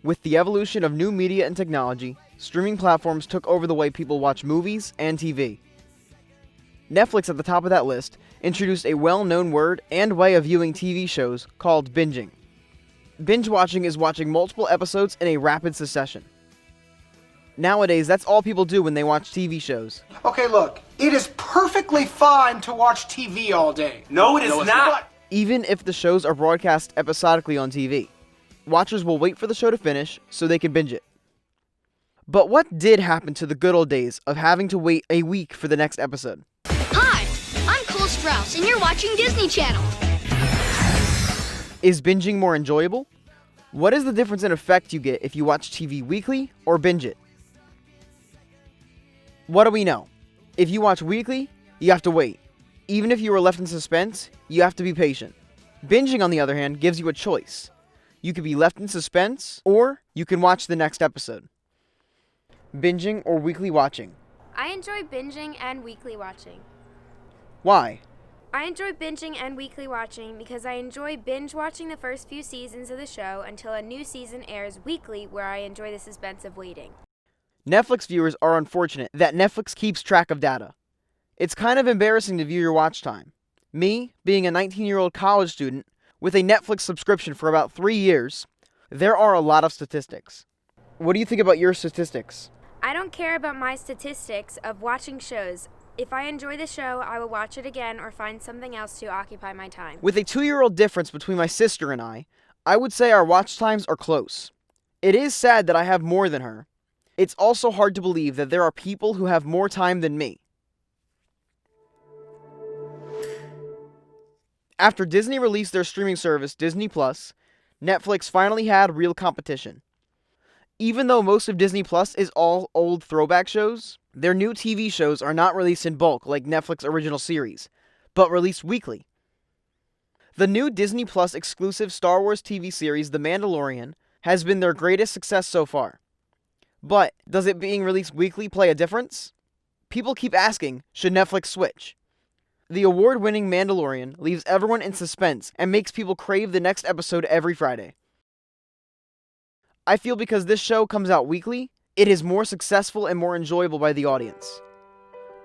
With the evolution of new media and technology, streaming platforms took over the way people watch movies and TV. Netflix, at the top of that list, introduced a well-known word and way of viewing TV shows called binging. Binge watching is watching multiple episodes in a rapid succession. Nowadays, that's all people do when they watch TV shows. Okay, look, it is perfectly fine to watch TV all day. No, it is not. Even if the shows are broadcast episodically on TV, watchers will wait for the show to finish so they can binge it. But what did happen to the good old days of having to wait a week for the next episode? Hi, I'm Cole Sprouse, and you're watching Disney Channel. Is binging more enjoyable? What is the difference in effect you get if you watch TV weekly or binge it? What do we know? If you watch weekly, you have to wait. Even if you are left in suspense, you have to be patient. Binging, on the other hand, gives you a choice. You could be left in suspense, or you can watch the next episode. Binging or weekly watching? I enjoy binging and weekly watching. Why? I enjoy binging and weekly watching because I enjoy binge watching the first few seasons of the show until a new season airs weekly, where I enjoy the suspense of waiting. Netflix viewers are unfortunate that Netflix keeps track of data. It's kind of embarrassing to view your watch time. Me, being a 19-year-old college student with a Netflix subscription for about 3 years, there are a lot of statistics. What do you think about your statistics? I don't care about my statistics of watching shows. If I enjoy the show, I will watch it again or find something else to occupy my time. With a 2-year-old difference between my sister and I would say our watch times are close. It is sad that I have more than her. It's also hard to believe that there are people who have more time than me. After Disney released their streaming service, Disney+, Netflix finally had real competition. Even though most of Disney Plus is all old throwback shows, their new TV shows are not released in bulk like Netflix original series, but released weekly. The new Disney Plus exclusive Star Wars TV series, The Mandalorian, has been their greatest success so far. But does it being released weekly play a difference? People keep asking, should Netflix switch? The award-winning Mandalorian leaves everyone in suspense and makes people crave the next episode every Friday. I feel because this show comes out weekly, it is more successful and more enjoyable by the audience.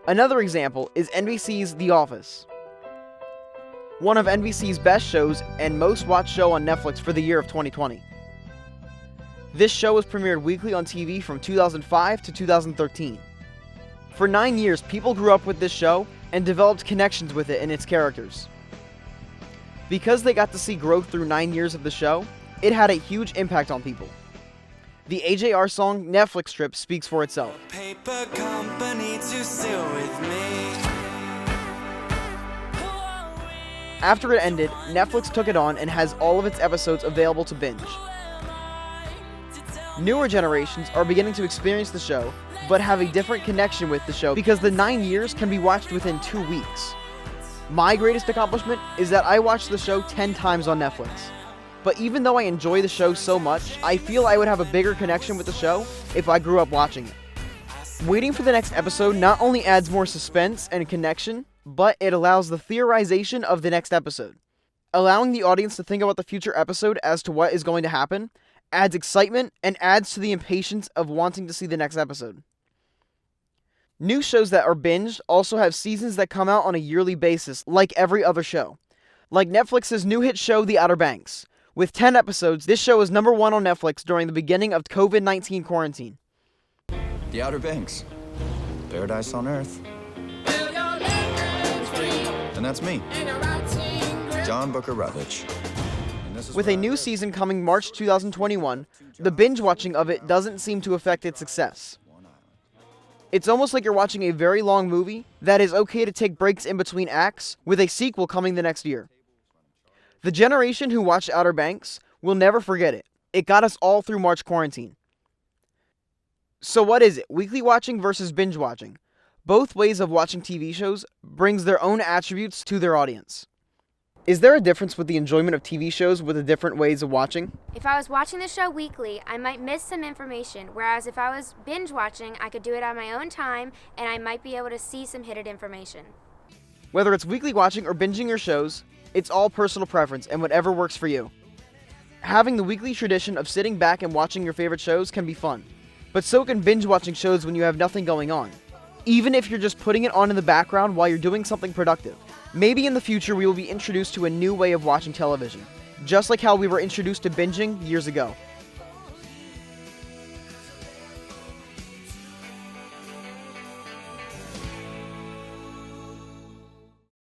Another example is NBC's The Office, one of NBC's best shows and most watched show on Netflix for the year of 2020. This show was premiered weekly on TV from 2005 to 2013. For 9 years, people grew up with this show and developed connections with it and its characters. Because they got to see growth through 9 years of the show, it had a huge impact on people. The AJR song Netflix Trip speaks for itself. Paper company to sail with me. After it ended, Netflix took it on and has all of its episodes available to binge. Newer generations are beginning to experience the show, but have a different connection with the show because the 9 years can be watched within 2 weeks. My greatest accomplishment is that I watched the show 10 times on Netflix. But even though I enjoy the show so much, I feel I would have a bigger connection with the show if I grew up watching it. Waiting for the next episode not only adds more suspense and connection, but it allows the theorization of the next episode. Allowing the audience to think about the future episode as to what is going to happen adds excitement and adds to the impatience of wanting to see the next episode. New shows that are binged also have seasons that come out on a yearly basis, like every other show. Like Netflix's new hit show, The Outer Banks. With 10 episodes, this show is #1 on Netflix during the beginning of COVID-19 quarantine. The Outer Banks. Paradise on Earth. And that's me, John Booker Rutledge. With a new season coming March 2021, the binge watching of it doesn't seem to affect its success. It's almost like you're watching a very long movie that is okay to take breaks in between acts, with a sequel coming the next year. The generation who watched Outer Banks will never forget it. It got us all through March quarantine. So what is it, weekly watching versus binge watching? Both ways of watching TV shows brings their own attributes to their audience. Is there a difference with the enjoyment of TV shows with the different ways of watching? If I was watching the show weekly, I might miss some information, whereas if I was binge watching, I could do it on my own time, and I might be able to see some hidden information. Whether it's weekly watching or binging your shows, it's all personal preference and whatever works for you. Having the weekly tradition of sitting back and watching your favorite shows can be fun, but so can binge watching shows when you have nothing going on, even if you're just putting it on in the background while you're doing something productive. Maybe in the future we will be introduced to a new way of watching television, just like how we were introduced to binging years ago.